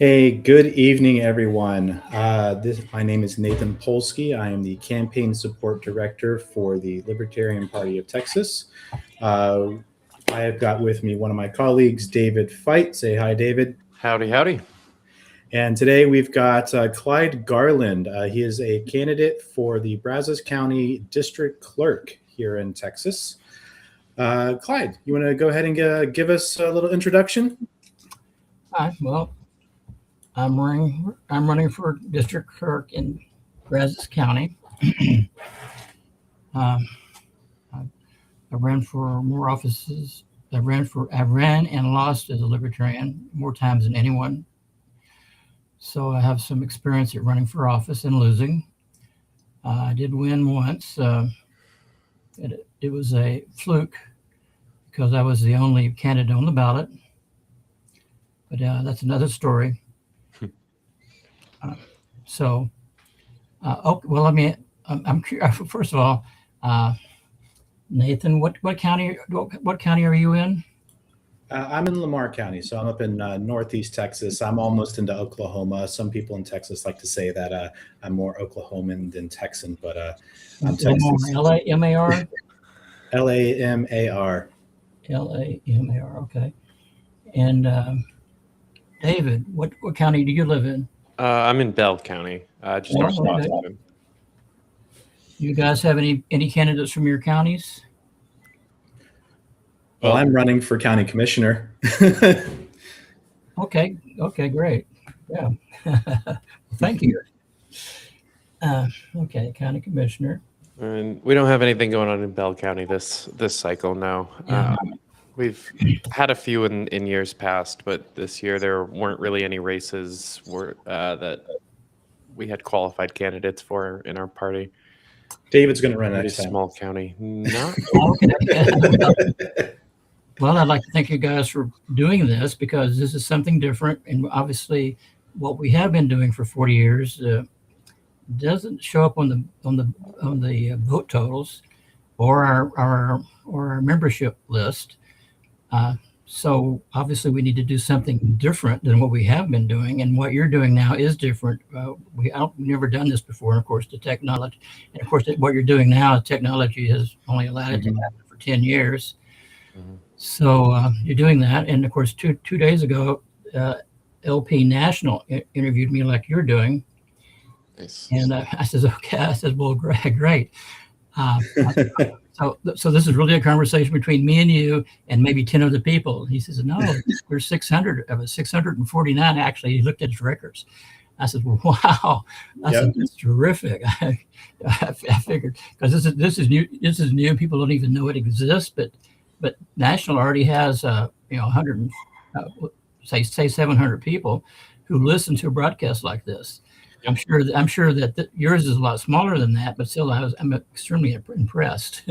Hey, good evening, everyone. My name is Nathan Polsky. I am the campaign support director for the Libertarian Party of Texas. Uh, I have got with me one of my colleagues, David Fight. Say hi, David. Howdy, howdy. And today we've got Clyde Garland. He is a candidate for the Brazos County District Clerk here in Texas. Clyde, you want to go ahead and give us a little introduction? Hi, well, I'm running for district clerk in Brazos County. I ran for more offices. I ran and lost as a libertarian more times than anyone. So I have some experience at running for office and losing. I did win once. It was a fluke because I was the only candidate on the ballot. But that's another story. I'm curious. First of all, Nathan, what county are you in? I'm in Lamar County, so I'm up in northeast Texas. I'm almost into Oklahoma. Some people in Texas like to say that I'm more Oklahoman than Texan, but I'm Texas. Lamar. Lamar. Lamar. Okay. And David, what county do you live in? I'm in Bell County, just north of Austin. You guys have any candidates from your counties? Well, I'm running for county commissioner. Okay, great. Yeah. Thank you. Okay, county commissioner. And we don't have anything going on in Bell County this cycle now. Yeah. We've had a few in years past, but this year there weren't really any races that we had qualified candidates for in our party. David's going to run next time. Small county. No. Well, I'd like to thank you guys for doing this because this is something different, and obviously, what we have been doing for 40 years doesn't show up on the vote totals or our membership list. So obviously, we need to do something different than what we have been doing, and what you're doing now is different. We've never done this before, and of course, the technology, and of course, what you're doing now, technology has only allowed it to happen for 10 years. Mm-hmm. So you're doing that, and of course, two days ago, LP National interviewed me like you're doing. Nice. And I says, okay. I said, well, great. So this is really a conversation between me and you and maybe 10 other people. He says, no, there's 600 of us, 649 actually. He looked at his records. I said, well, wow, that's terrific. I figured because this is new. This is new. People don't even know it exists, but National already has 100, say 700 people who listen to a broadcast like this. I'm sure that yours is a lot smaller than that, but still, I'm extremely impressed.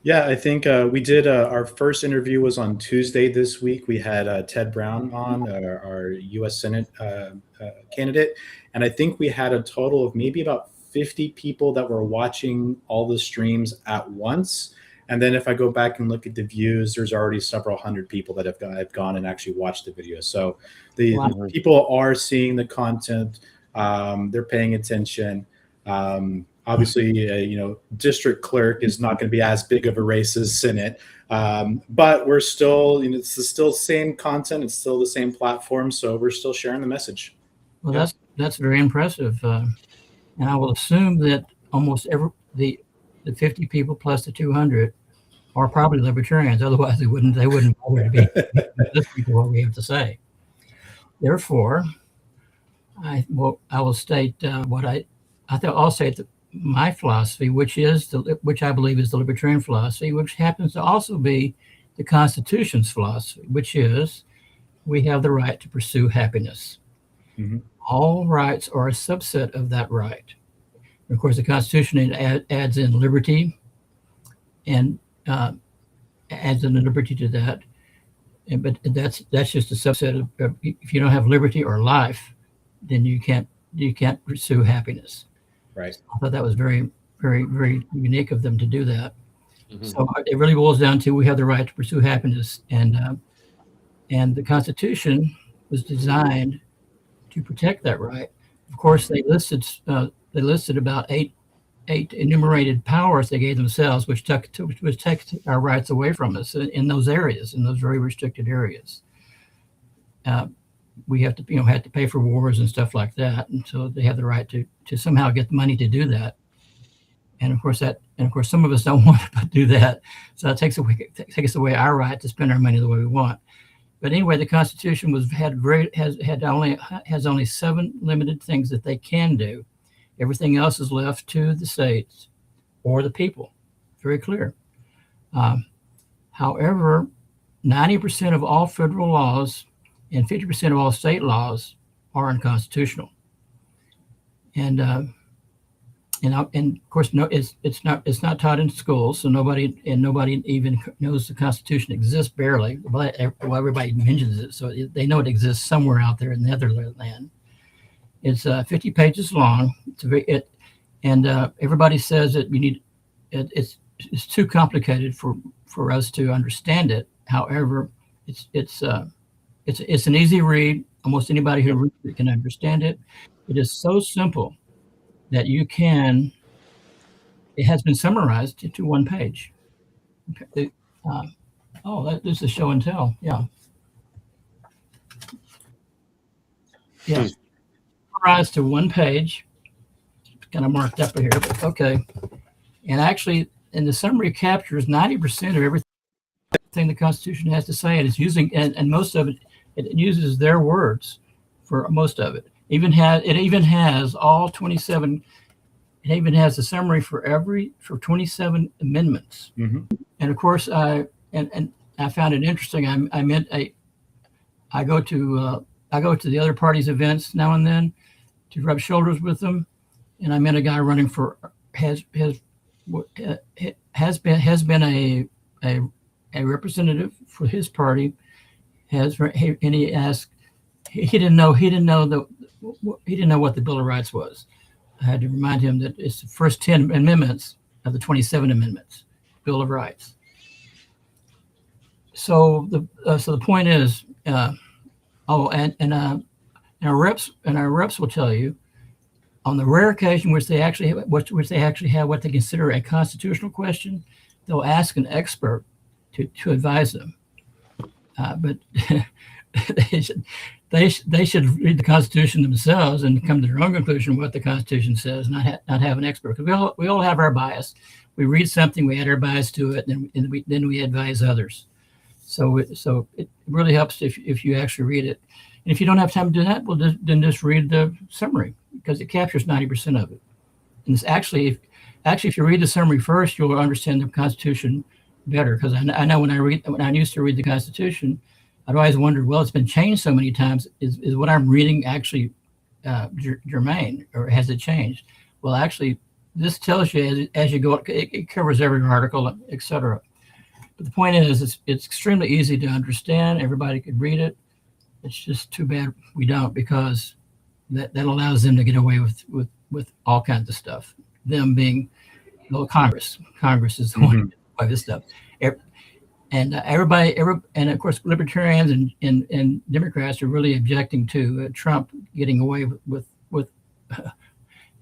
Yeah, I think we did. Our first interview was on Tuesday this week. We had Ted Brown on, our U.S. Senate candidate, and I think we had a total of maybe about 50 people that were watching all the streams at once. And then if I go back and look at the views, there's already several hundred people that have gone and actually watched the video. So the people are seeing the content. They're paying attention. Obviously, district clerk is not going to be as big of a race as Senate, but we're still, it's still the same content. It's still the same platform. So we're still sharing the message. Well, that's very impressive. And I will assume that almost the 50 people plus the 200 are probably libertarians. Otherwise, they wouldn't bother to be listening to what we have to say. Therefore, I'll state my philosophy, which I believe is the libertarian philosophy, which happens to also be the Constitution's philosophy, which is we have the right to pursue happiness. Mm-hmm. All rights are a subset of that right. And of course, the Constitution adds in liberty and adds in the liberty to that. But that's just a subset of if you don't have liberty or life, then you can't pursue happiness. Right. I thought that was very, very, very unique of them to do that. Mm-hmm. So it really boils down to we have the right to pursue happiness, and the Constitution was designed to protect that right. Of course, they listed about eight enumerated powers they gave themselves, which take our rights away from us in those areas, in those very restricted areas. We have to pay for wars and stuff like that, and so they have the right to somehow get the money to do that. And of course some of us don't want to do that, so that takes away our right to spend our money the way we want. But anyway, the Constitution has only 7 limited things that they can do. Everything else is left to the states or the people. Very clear. However, 90% of all federal laws and 50% of all state laws are unconstitutional. And of course, no, it's not taught in schools, so nobody even knows the Constitution exists barely. Well, everybody mentions it, so they know it exists somewhere out there in the Netherlands. It's 50 pages long. Everybody says that it's too complicated for us to understand it. However, it's an easy read. Almost anybody who reads it can understand it. It is so simple that it has been summarized into 1 page. This is show and tell. Yeah. Yes. Summarized to 1 page. Kind of marked up here, but okay. And actually, in the summary captures 90% of everything the Constitution has to say, and it's using, and most of it uses their words for most of it. It even has all 27. It even has a summary for 27 amendments. Mm-hmm. And of course, I found it interesting. I go to the other parties' events now and then to rub shoulders with them, and I met a guy running for has been a representative for his party. And he asked, he didn't know what the Bill of Rights was. I had to remind him that it's the first 10 amendments of the 27 amendments, Bill of Rights. So the point is, our reps will tell you, on the rare occasion which they actually have what they consider a constitutional question, they'll ask an expert to advise them. But they should read the Constitution themselves and come to their own conclusion of what the Constitution says, not have an expert. Because we all have our bias. We read something, we add our bias to it, and then we advise others. So it really helps if you actually read it. And if you don't have time to do that, well, then just read the summary, because it captures 90% of it. And it's actually, if you read the summary first, you'll understand the Constitution better. Because I know when I used to read the Constitution, I'd always wondered, well, it's been changed so many times. Is what I'm reading actually germane, or has it changed? Well, actually, this tells you as you go. It covers every article, etc. But the point is, it's extremely easy to understand. Everybody could read it. It's just too bad we don't, because that allows them to get away with all kinds of stuff. Them being, Congress. Congress is the one to get away with this stuff. And and of course, libertarians and Democrats are really objecting to Trump getting away with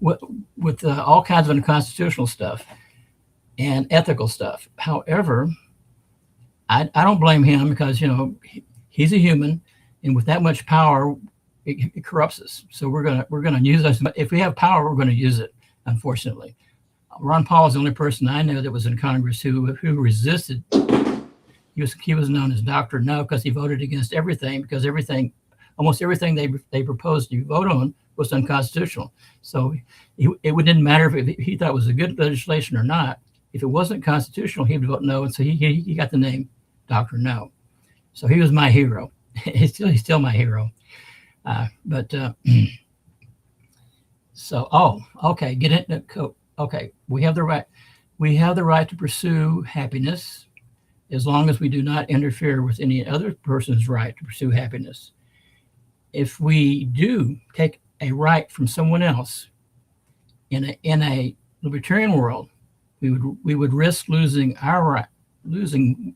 all kinds of unconstitutional stuff and ethical stuff. However, I don't blame him, because he's a human, and with that much power, it corrupts us. So we're gonna use us. If we have power, we're going to use it. Unfortunately, Ron Paul is the only person I know that was in Congress who resisted. He was known as Dr. No, because he voted against everything, because almost everything they proposed to vote on was unconstitutional. So it didn't matter if he thought it was a good legislation or not. If it wasn't constitutional, he would vote no, and so he got the name Dr. No. So he was my hero. He's still my hero. Okay, get it. Okay, we have the right to pursue happiness, as long as we do not interfere with any other person's right to pursue happiness. If we do take a right from someone else in a libertarian world, we would risk losing our right, losing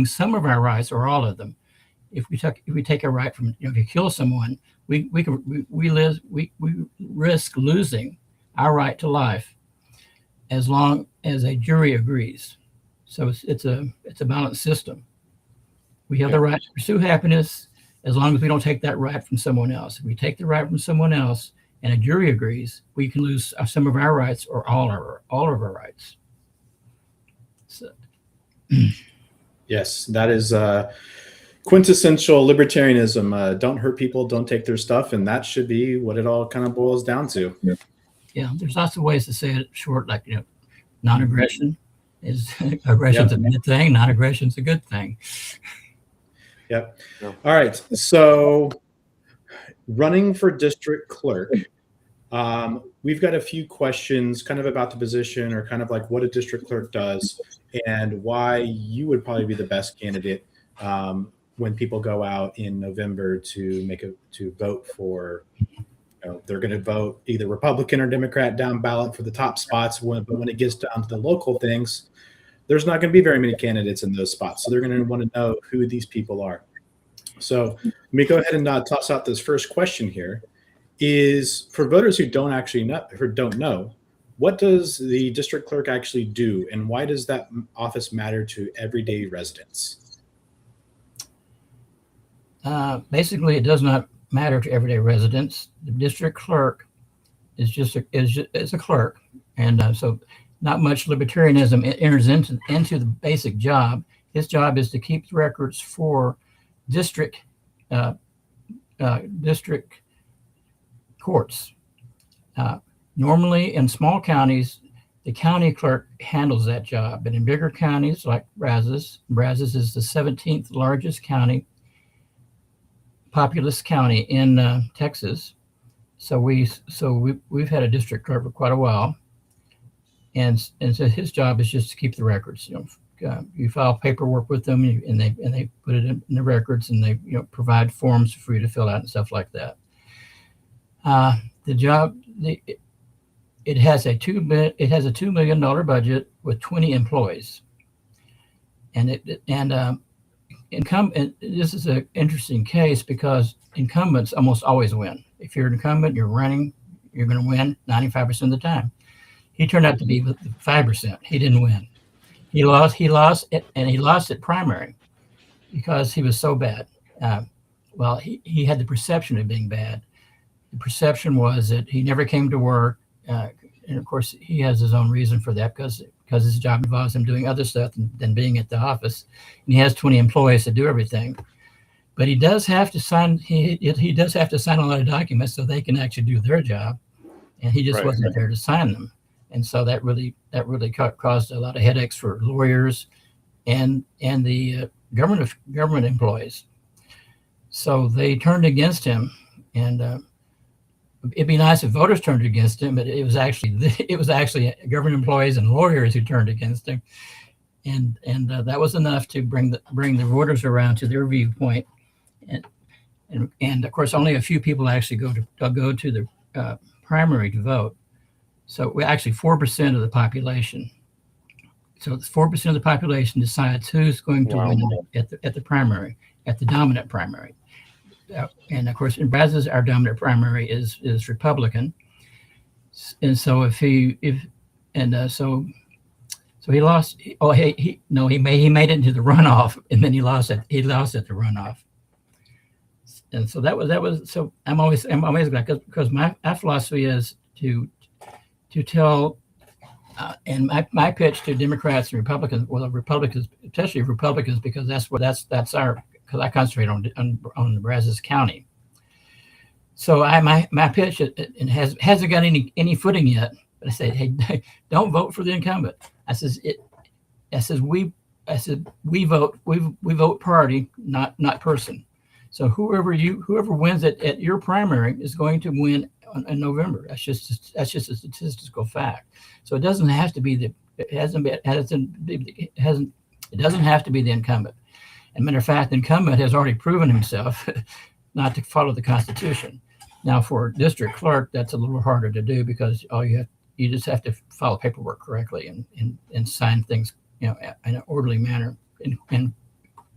some of our rights, or all of them. if we take a right from, if you kill someone, we risk losing our right to life as long as a jury agrees. So it's a balanced system. We have the right to pursue happiness as long as we don't take that right from someone else. If we take the right from someone else and a jury agrees, we can lose some of our rights or all of our rights. So. Yes, that is quintessential libertarianism. Don't hurt people, don't take their stuff, and that should be what it all kind of boils down to. Yeah, there's lots of ways to say it short, like, non-aggression is aggression's a bad thing, non-aggression's a good thing. Yep. All right. So running for district clerk, we've got a few questions kind of about the position, or kind of like what a district clerk does and why you would probably be the best candidate when people go out in November to vote for, they're going to vote either Republican or Democrat down ballot for the top spots. But when it gets down to the local things, there's not going to be very many candidates in those spots. So they're going to want to know who these people are. So let me go ahead and toss out this first question here. Is for voters who don't actually know, or don't know, what does the district clerk actually do, and why does that office matter to everyday residents? Basically, it does not matter to everyday residents. The district clerk is just a clerk, and so not much libertarianism enters into the basic job. His job is to keep the records for district courts. Normally, in small counties, the county clerk handles that job, but in bigger counties like Brazos is the 17th largest county, populous county in Texas. So we've had a district clerk for quite a while, and so his job is just to keep the records. You file paperwork with them, and they put it in the records, and they provide forms for you to fill out and stuff like that. The job, it has a $2 million budget with 20 employees, and this is an interesting case because incumbents almost always win. If you're an incumbent, you're running, you're going to win 95% of the time. He turned out to be 5%. He didn't win. He lost it, and he lost at primary because he was so bad. He had the perception of being bad. The perception was that he never came to work, and of course he has his own reason for that because his job involves him doing other stuff than being at the office, and he has 20 employees to do everything. But he does have to sign. He does have to sign a lot of documents so they can actually do their job, and he just wasn't there to sign them. And so that really caused a lot of headaches for lawyers and the government employees. So they turned against him, and it'd be nice if voters turned against him, but it was actually government employees and lawyers who turned against him, and that was enough to bring the voters around to their viewpoint, and of course only a few people actually go to the primary to vote. So we actually 4% of the population. So 4% of the population decides who's going to win at the primary, at the dominant primary. And of course, in Brazos, our dominant primary is Republican. And so so he lost. Oh, he made it into the runoff, and then he lost at the runoff. And so that was. So I'm always glad because my philosophy is to tell, and my pitch to Democrats and Republicans, Republicans, especially Republicans, because that's our, because I concentrate on Brazos County. So my pitch, it hasn't got any footing yet. But I say, hey, don't vote for the incumbent. I said we vote party, not person. So whoever wins at your primary is going to win in November. That's just a statistical fact. So it doesn't have to be it doesn't have to be the incumbent. As a matter of fact, the incumbent has already proven himself not to follow the Constitution. Now, for district clerk, that's a little harder to do because you just have to file paperwork correctly and sign things, in an orderly manner and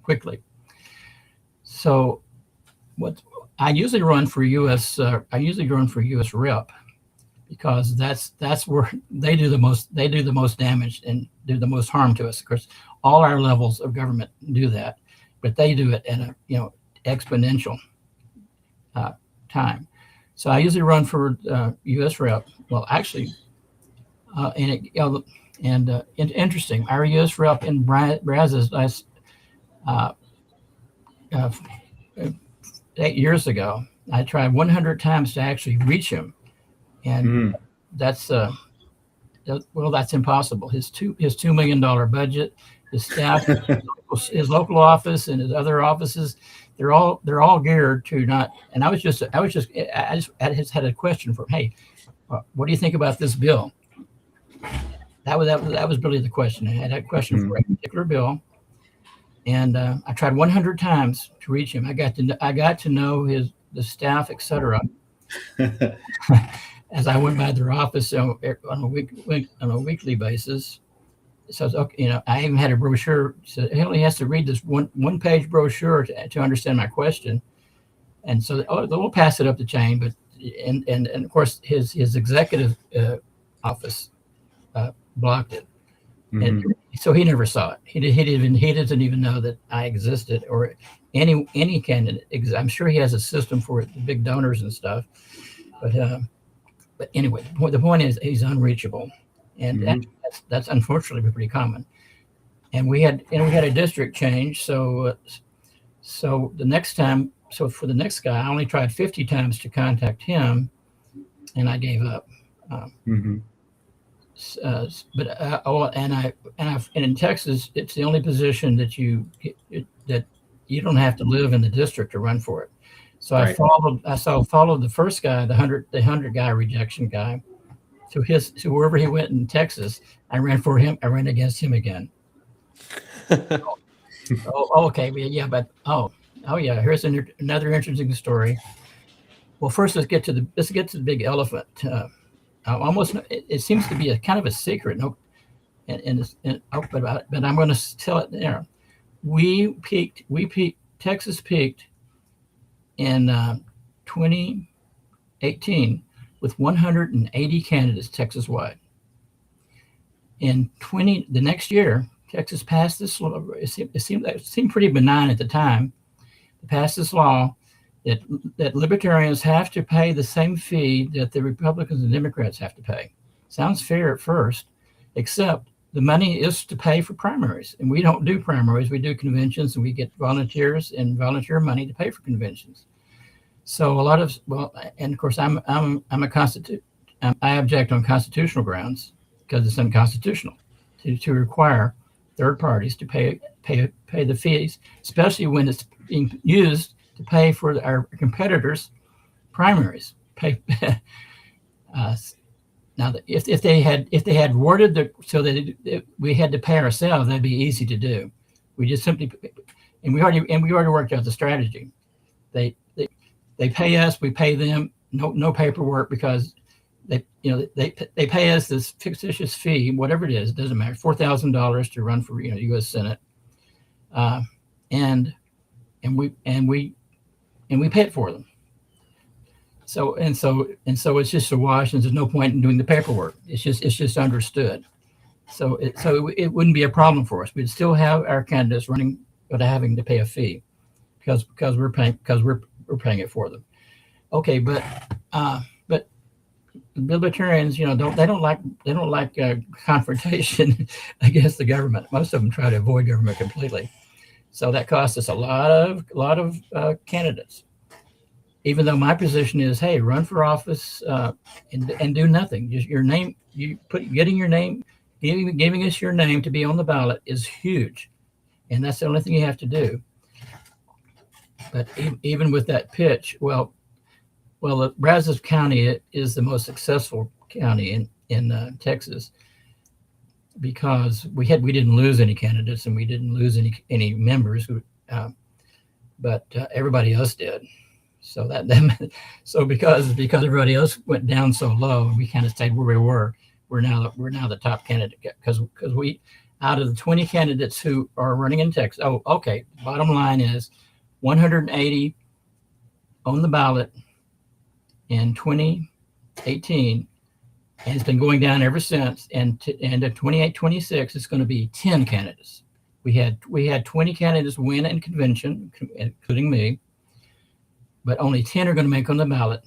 quickly. So what I usually run for U.S. I usually run for U.S. rep because that's where they do the most damage and do the most harm to us. Of course, all our levels of government do that, but they do it at a exponential time. So I usually run for U.S. rep. Well, actually, interesting. Our U.S. rep in Brazos last 8 years ago, I tried 100 times to actually reach him, and that's impossible. His $2 million budget, his staff, his local office, and his other offices, they're all geared to not. And I just had a question for him. Hey, what do you think about this bill? That was really the question. I had a question for a particular bill, and I tried 100 times to reach him. I got to know the staff, etc. as I went by their office on a weekly basis. So okay, I even had a brochure. So he only has to read this one page brochure to understand my question, and so we'll pass it up the chain. But and of course his executive office blocked it, and so he never saw it. He doesn't even know that I existed or any candidate. I'm sure he has a system for the big donors and stuff, but anyway, the point is he's unreachable, and that's unfortunately pretty common. And we had a district change, so the next time, so for the next guy, I only tried 50 times to contact him, and I gave up. And in Texas, it's the only position that you don't have to live in the district to run for it. So right. I followed the first guy, the 100 guy rejection guy, to wherever he went in Texas. I ran for him. I ran against him again. Okay, yeah, but yeah. Here's another interesting story. Well, first let's get to the big elephant. Almost, it seems to be a kind of a secret. No, but I'm going to tell it there. Texas peaked in 2018 with 180 candidates Texas wide. In the next year, Texas passed this law. It seemed pretty benign at the time. They passed this law that libertarians have to pay the same fee that the Republicans and Democrats have to pay. Sounds fair at first, except the money is to pay for primaries, and we don't do primaries. We do conventions, and we get volunteers and volunteer money to pay for conventions. So and of course, I object on constitutional grounds because it's unconstitutional to require third parties to pay the fees, especially when it's being used to pay for our competitors' primaries. Now, if they had worded so that we had to pay ourselves, that'd be easy to do. We just simply, and we already worked out the strategy. They pay us, we pay them. No paperwork because they pay us this fictitious fee, whatever it is, it doesn't matter, $4,000 to run for U.S. Senate, and we pay it for them. So it's just a wash, and there's no point in doing the paperwork. It's just understood. So it wouldn't be a problem for us. We'd still have our candidates running without having to pay a fee because we're paying it for them. Okay, but libertarians, they don't like confrontation against the government. Most of them try to avoid government completely. So that costs us a lot of candidates. Even though my position is, hey, run for office and do nothing. Just your name, giving us your name to be on the ballot is huge, and that's the only thing you have to do. But even with that pitch, well, Brazos County is the most successful county in Texas because we didn't lose any candidates and we didn't lose any members, but everybody else did. So so because everybody else went down so low, we kind of stayed where we were. We're now the top candidate because we, out of the 20 candidates who are running in Texas. Oh, okay. Bottom line is, 180 on the ballot in 2018, and it's been going down ever since. And in 28-26, it's going to be 10 candidates. We had 20 candidates win in convention, including me, but only 10 are going to make on the ballot.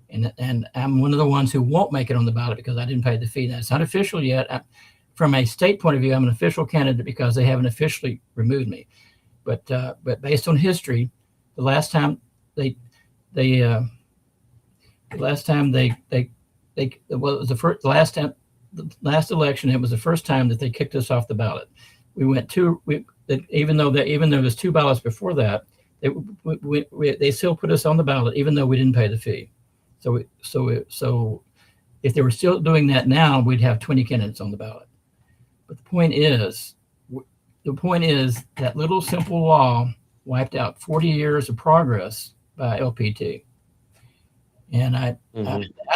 And I'm one of the ones who won't make it on the ballot because I didn't pay the fee. That's not official yet. From a state point of view, I'm an official candidate because they haven't officially removed me. But based on history, the last time the last election, it was the first time that they kicked us off the ballot. Even though there was 2 ballots before that, they still put us on the ballot even though we didn't pay the fee. So if they were still doing that now, we'd have 20 candidates on the ballot. But the point is that little simple law wiped out 40 years of progress by LPT. And I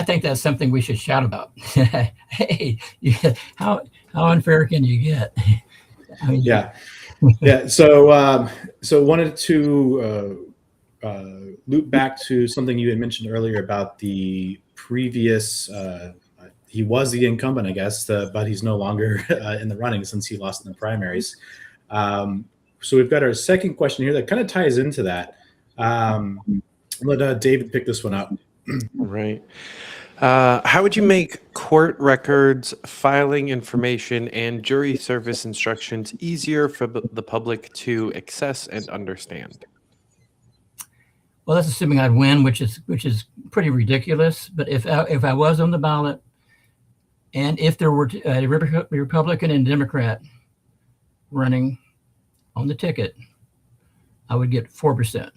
think that's something we should shout about. Hey, how unfair can you get? I mean, yeah. So wanted to loop back to something you had mentioned earlier about the previous. He was the incumbent, I guess, but he's no longer in the running since he lost in the primaries. So we've got our second question here that kind of ties into that. Let David pick this one up. Right. How would you make court records, filing information, and jury service instructions easier for the public to access and understand? Well, that's assuming I'd win, which is pretty ridiculous. But if I was on the ballot, and if there were a Republican and Democrat running on the ticket, I would get 4%.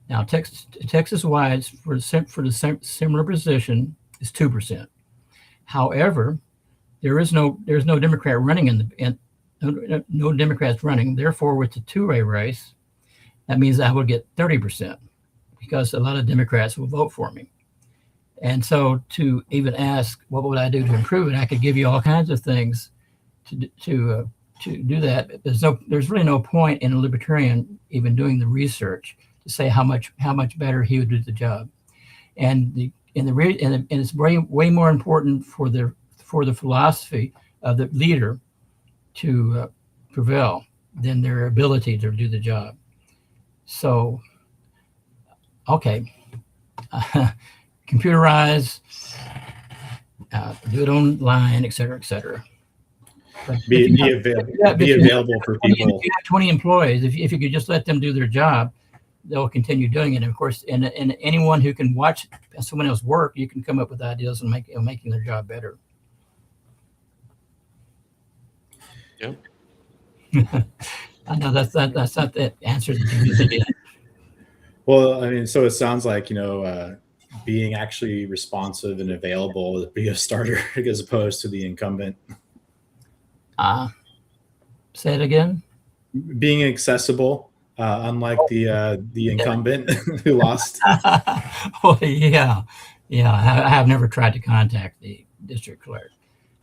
Now, Texas-wide for the similar position is 2%. However, there's no Democrat running no Democrats running. Therefore, with the 2-way race, that means I would get 30% because a lot of Democrats will vote for me. And so, to even ask what would I do to improve it, I could give you all kinds of things to do that. There's really no point in a libertarian even doing the research to say how much better he would do the job, and it's way more important for the philosophy of the leader to prevail than their ability to do the job. So, okay, computerize, do it online, et cetera. Be available for people. If you have 20 employees, if you could just let them do their job, they'll continue doing it. And of course, and anyone who can watch someone else work, you can come up with ideas and making their job better. Yep. I know that's not the answer that you get. Well, I mean, so it sounds like, being actually responsive and available would be a starter as opposed to the incumbent. Say it again. Being accessible, unlike the incumbent who lost. Oh, yeah. I have never tried to contact the district clerk,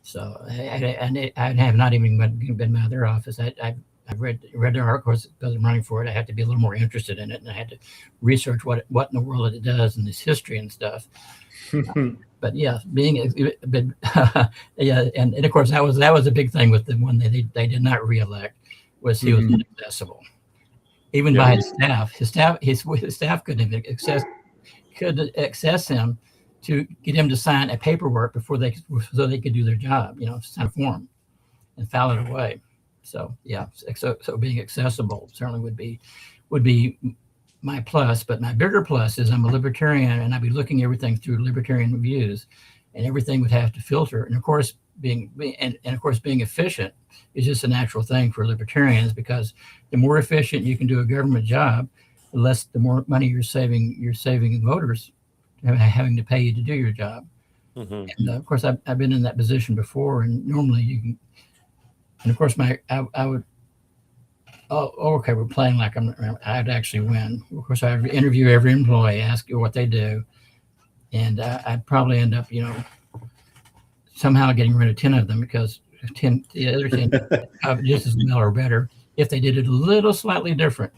so I have not even been by their office. I've read their articles because I'm running for it. I had to be a little more interested in it, and I had to research what in the world it does and its history and stuff. But yeah, yeah, and of course that was a big thing with the one they did not reelect, was he was inaccessible, even by his staff. His staff couldn't access him to get him to sign a paperwork so they could do their job. Sign a form and file it away. So yeah, so being accessible certainly would be my plus, but my bigger plus is I'm a libertarian, and I'd be looking everything through libertarian views, and everything would have to filter. And of course, being efficient is just a natural thing for libertarians, because the more efficient you can do a government job, the more money you're saving voters having to pay you to do your job. And of course, I've been in that position before, and normally you can. And of course, I would. Oh, okay. We're playing like I'd actually win. Of course, I interview every employee, ask you what they do, and I'd probably end up, somehow getting rid of 10 of them, because the other 10 just as well or better if they did it a little slightly different.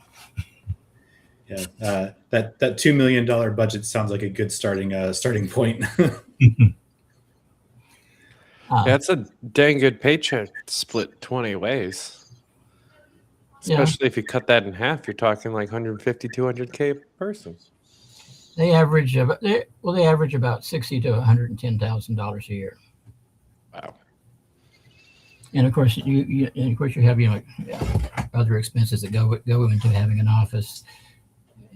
Yeah, that $2 million budget sounds like a good starting point. That's a dang good paycheck split 20 ways. Especially if you cut that in half, you're talking like 150, 200K a person. They average about $60,000 to $110,000 a year. Wow. And of course, you have other expenses that go into having an office,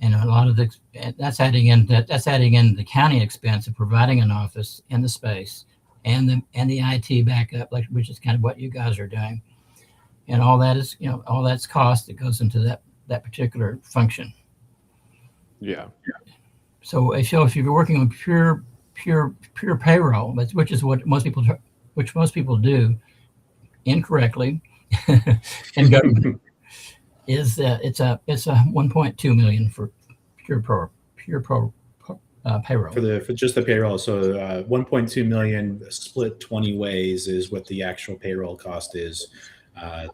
and a lot of that's adding in the county expense of providing an office and the space, and the IT backup, which is kind of what you guys are doing, and all that is all that's cost that goes into that particular function. Yeah. So if you're working on pure payroll, which is what most people do incorrectly in government, is it's a 1.2 million for payroll for just the payroll. So 1.2 million split 20 ways is what the actual payroll cost is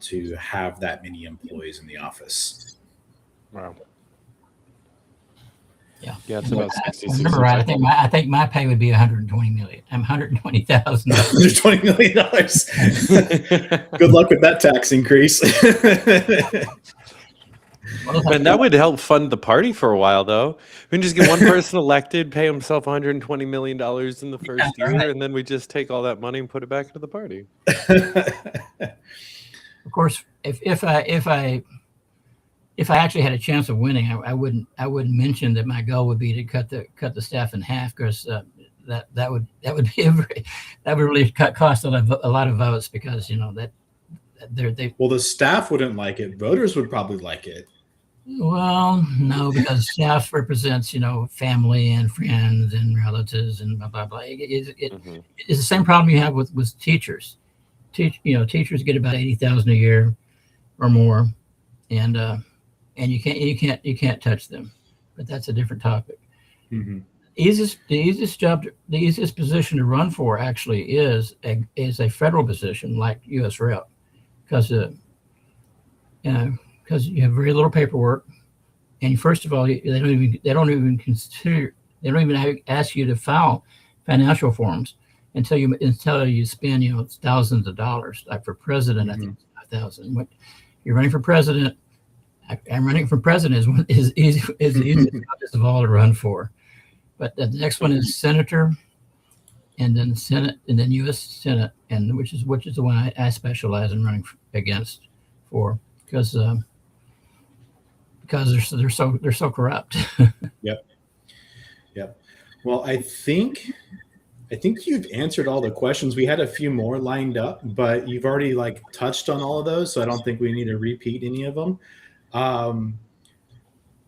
to have that many employees in the office. Wow. Yeah, it's about 60. Remember right? I think my pay would be 120 million. I'm 120,000. $120 million. Good luck with that tax increase. And that would help fund the party for a while, though. We can just get one person elected, pay himself $120 million in the first year, and then we just take all that money and put it back into the party. Of course, if I actually had a chance of winning, I wouldn't mention that my goal would be to cut the staff in half, because that would really cost a lot of votes, because the staff wouldn't like it. Voters would probably like it. Well, no, because staff represents family and friends and relatives and blah blah blah. It's the same problem you have with teachers. Teachers get about 80,000 a year or more, and you can't touch them. But that's a different topic. Mm-hmm. The easiest position to run for actually is a federal position like U.S. Rep, because you have very little paperwork, and first of all, they don't even ask you to file financial forms until you spend thousands of dollars. Like for president, I think it's 5,000. When you're running for president, I'm running for president is the easiest of all to run for. But the next one is senator, and then Senate, and then U.S. Senate, and which is the one I specialize in running against for, because they're so corrupt. Yep. Well, I think you've answered all the questions. We had a few more lined up, but you've already touched on all of those, so I don't think we need to repeat any of them.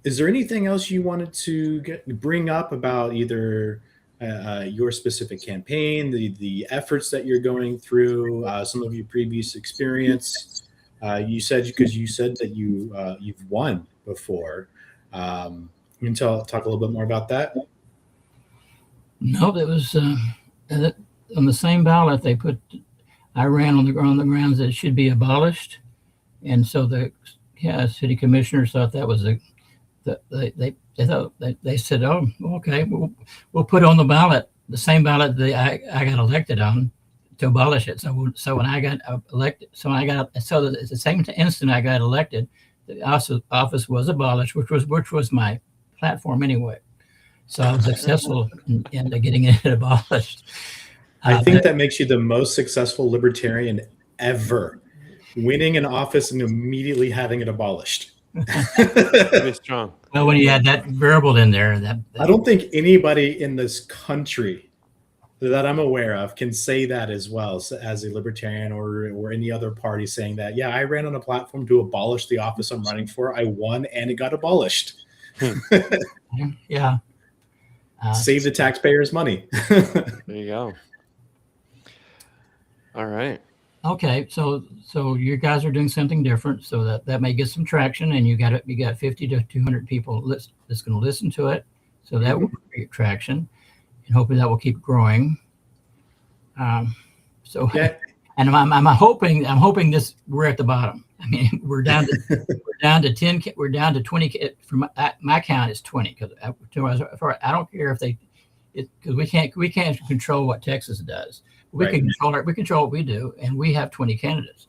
Is there anything else you wanted to bring up about either your specific campaign, the efforts that you're going through, some of your previous experience? You said that you've won before. You can talk a little bit more about that. No, that was on the same ballot they put. I ran on the grounds that it should be abolished, and so the city commissioners thought that was they said, oh, okay, we'll put on the ballot the same ballot that I got elected on to abolish it. So when I got elected, at the same instant I got elected, the office was abolished, which was my platform anyway. So I was successful in getting it abolished. I think that makes you the most successful libertarian ever, winning an office and immediately having it abolished. Very strong. Well, when you had that variable in there, I don't think anybody in this country that I'm aware of can say that as well as a libertarian or any other party saying that, yeah, I ran on a platform to abolish the office I'm running for. I won and it got abolished. Yeah. Save the taxpayers' money. There you go. All right. Okay, so you guys are doing something different, so that may get some traction, and you got 50 to 200 people that's going to listen to it, so that will get traction, and hopefully that will keep growing. Yeah. And I'm hoping we're at the bottom. I mean, we're down to 10. We're down to 20. From my count is 20 because I don't care if they, because we can't control what Texas does. We Right. can control what we do, and we have 20 candidates.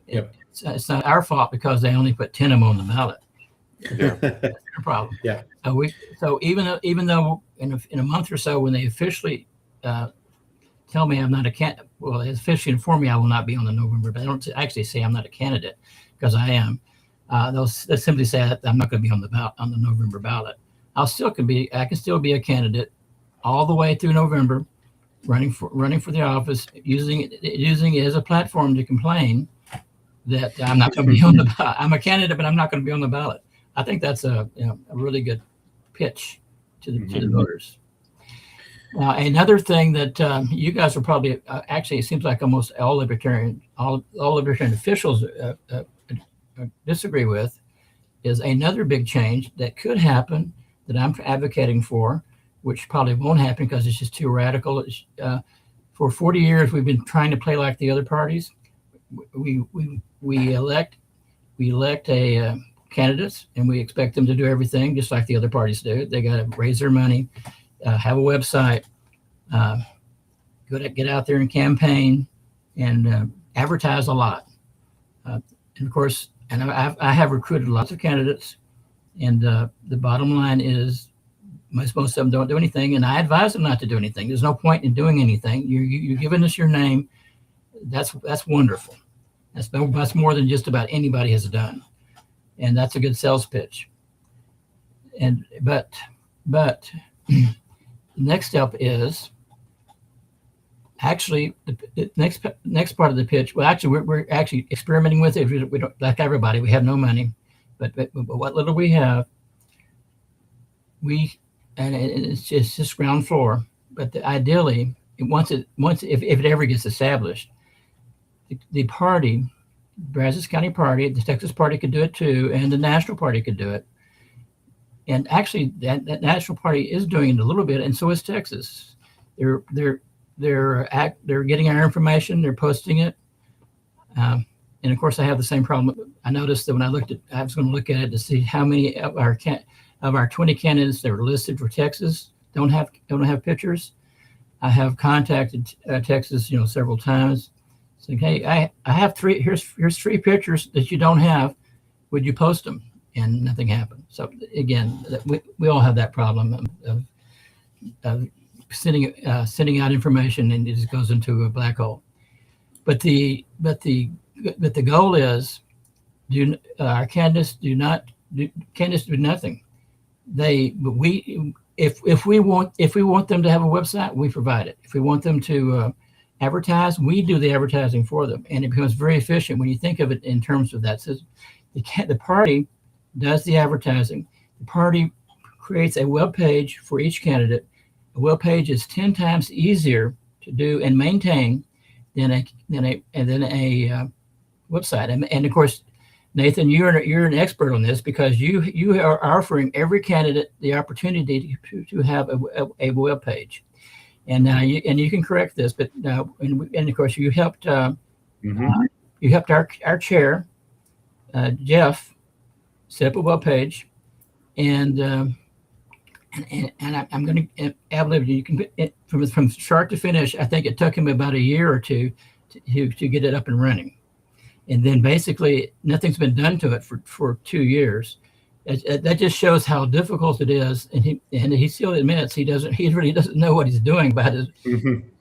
Yep. It's not our fault because they only put 10 of them on the ballot. Yeah. That's their problem. Yeah. So even though in a month or so, when they officially tell me I'm not a candidate, well, they officially inform me I will not be on the November, but they don't actually say I'm not a candidate because I am. They'll simply say that I'm not going to be on the November ballot. I can still be a candidate all the way through November, running for the office, using it as a platform to complain that I'm not going to be on the ballot. I'm a candidate, but I'm not going to be on the ballot. I think that's a really good pitch to the voters. Another thing that you guys are probably actually, it seems like almost all libertarian officials disagree with, is another big change that could happen that I'm advocating for, which probably won't happen because it's just too radical. For 40 years, we've been trying to play like the other parties. We elect candidates, and we expect them to do everything just like the other parties do. They got to raise their money, have a website, get out there and campaign, and advertise a lot. And of course, I have recruited lots of candidates, and the bottom line is most of them don't do anything, and I advise them not to do anything. There's no point in doing anything. You're giving us your name. That's wonderful. That's more than just about anybody has done, and that's a good sales pitch. But the next step is actually the next part of the pitch. Well, actually, we're actually experimenting with it. We don't, like everybody, we have no money, but what little we have, and it's just ground floor. But ideally, once if it ever gets established, the party, Brazos County Party, the Texas Party could do it too, and the National Party could do it. And actually, that National Party is doing it a little bit, and so is Texas. They're getting our information, they're posting it, and of course, I have the same problem. I noticed that when I was going to look at it to see how many of our 20 candidates that were listed for Texas don't have pictures. I have contacted Texas, several times, saying, "Hey, I have three. Here's three pictures that you don't have. Would you post them?" And nothing happened. So again, we all have that problem of sending out information and it just goes into a black hole. But the goal is our candidates do nothing. If we want them to have a website, we provide it. If we want them to advertise, we do the advertising for them, and it becomes very efficient when you think of it in terms of that. So the party does the advertising. The party creates a web page for each candidate. A web page is 10 times easier to do and maintain than a website. And of course, Nathan, you're an expert on this because you are offering every candidate the opportunity to have a web page. And now you can correct this, but and of course you helped our chair Jeff set up a web page, and I'm going to ad-lib you can from start to finish. I think it took him about a year or two to get it up and running, and then basically nothing's been done to it for 2 years. That just shows how difficult it is, and he still admits he really doesn't know what he's doing about it.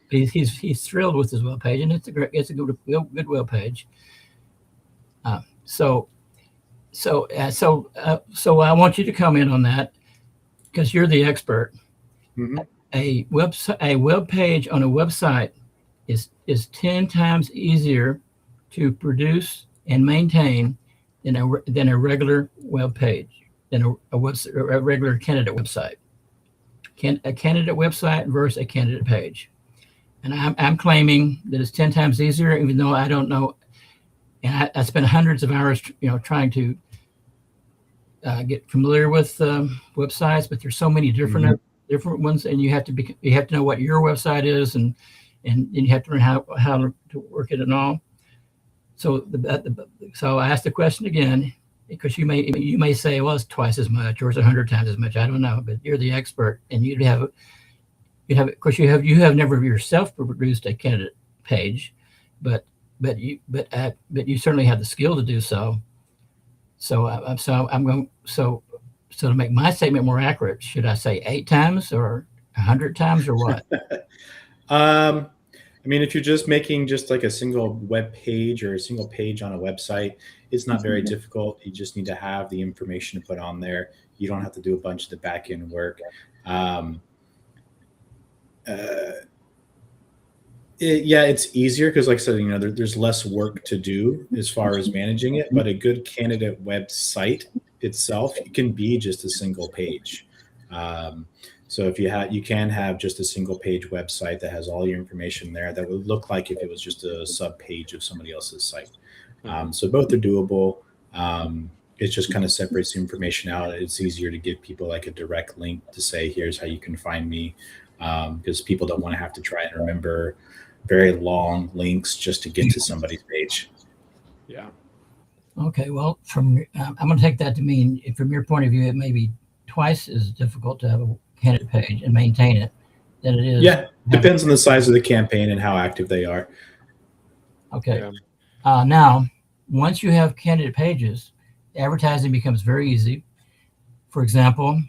He's thrilled with his web page, and it's a good web page. So I want you to comment on that because you're the expert. Mm-hmm. A web page on a website is 10 times easier to produce and maintain than a regular web page, than a regular candidate website. A candidate website versus a candidate page, and I'm claiming that it's 10 times easier, even though I don't know. And I spent hundreds of hours, trying to get familiar with websites, but there's so many different ones, and you have to know what your website is, and you have to learn how to work it and all. so I asked the question again, because you may say, well, it's twice as much or it's 100 times as much. I don't know, but you're the expert, and of course you have never yourself produced a candidate page, but you certainly have the skill to do so. So I'm going so to make my statement more accurate, should I say 8 times or 100 times or what? I mean, if you're just making just like a single web page or a single page on a website, it's not very difficult. You just need to have the information to put on there. You don't have to do a bunch of the back end work. It's easier because, like I said, there's less work to do as far as managing it. But a good candidate website itself, it can be just a single page. So if you can have just a single page website that has all your information there, that would look like if it was just a sub page of somebody else's site. So both are doable. It just kind of separates the information out. It's easier to give people like a direct link to say, here's how you can find me, because people don't want to have to try and remember very long links just to get to somebody's page. Yeah. Okay. Well, I'm going to take that to mean, from your point of view, it may be twice as difficult to have a candidate page and maintain it than it is. Yeah, depends on the size of the campaign and how active they are. Okay. Yeah. Now, once you have candidate pages, advertising becomes very easy. For example,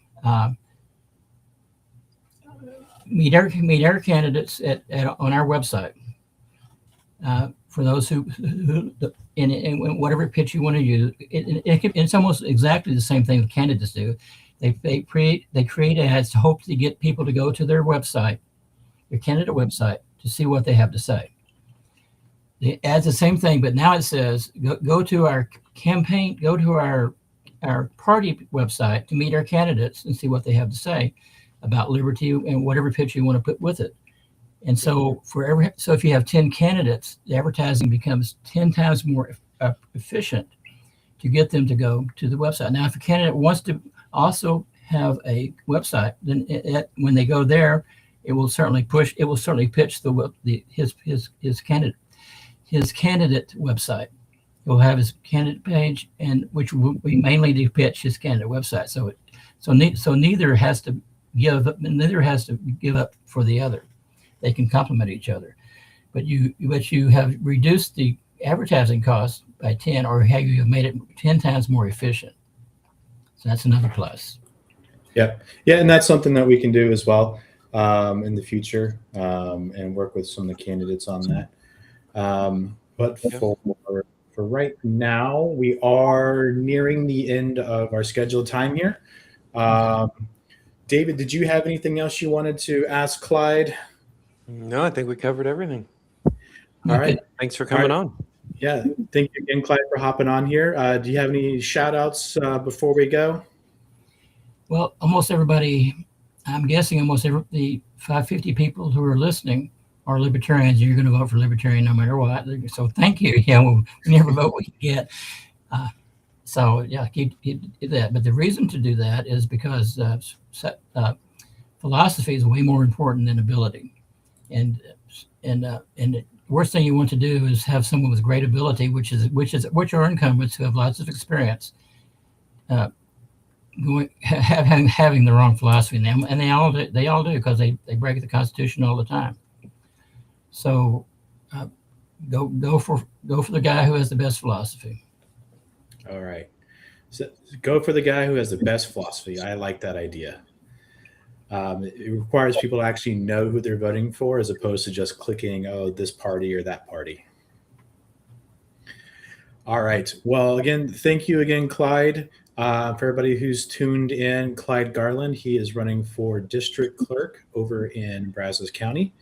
meet our candidates on our website. For those who in whatever pitch you want to use, it's almost exactly the same thing that candidates do. They create ads to hopefully get people to go to their website, your candidate website, to see what they have to say. The ads the same thing, but now it says go to our campaign, go to our party website to meet our candidates and see what they have to say about liberty and whatever pitch you want to put with it. And so if you have 10 candidates, the advertising becomes 10 times more efficient to get them to go to the website. Now, if a candidate wants to also have a website, then when they go there, it will certainly pitch his candidate website. He'll have his candidate page, and which will be mainly to pitch his candidate website. So neither has to give up for the other. They can complement each other, but you have reduced the advertising cost by 10, or you have made it 10 times more efficient. So that's another plus. Yeah, and that's something that we can do as well in the future, and work with some of the candidates on that. But for right now, we are nearing the end of our scheduled time here. David, did you have anything else you wanted to ask Clyde? No, I think we covered everything. All right. Thanks for coming on. Yeah. Thank you again, Clyde, for hopping on here. Do you have any shout outs before we go? Well, I'm guessing almost the 550 people who are listening are libertarians. You're going to vote for libertarian no matter what. So thank you. Yeah, we never vote what you get. So yeah, keep that. But the reason to do that is because philosophy is way more important than ability. And the worst thing you want to do is have someone with great ability, which are incumbents who have lots of experience, having the wrong philosophy in them, and they all do because they break the Constitution all the time. So go for the guy who has the best philosophy. All right, so go for the guy who has the best philosophy. I like that idea. It requires people to actually know who they're voting for, as opposed to just clicking, oh, this party or that party. All right. Well, again, thank you again, Clyde. For everybody who's tuned in, Clyde Garland, he is running for district clerk over in Brazos County.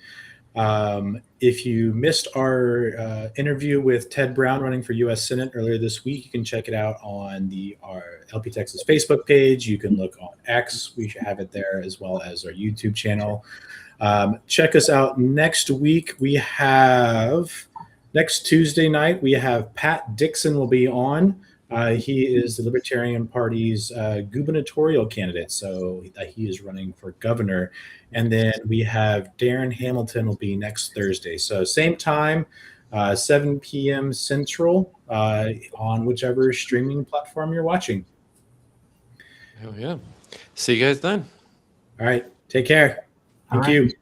If you missed our interview with Ted Brown running for U.S. Senate earlier this week, you can check it out on our LPTexas Facebook page. You can look on X. We should have it there, as well as our YouTube channel. Check us out next week. Next Tuesday night, we have Pat Dixon will be on. He is the Libertarian Party's gubernatorial candidate, so he is running for governor. And then we have Darren Hamilton will be next Thursday. So same time, 7 p.m. Central on whichever streaming platform you're watching. Hell yeah. See you guys then. All right. Take care. All Thank right. you.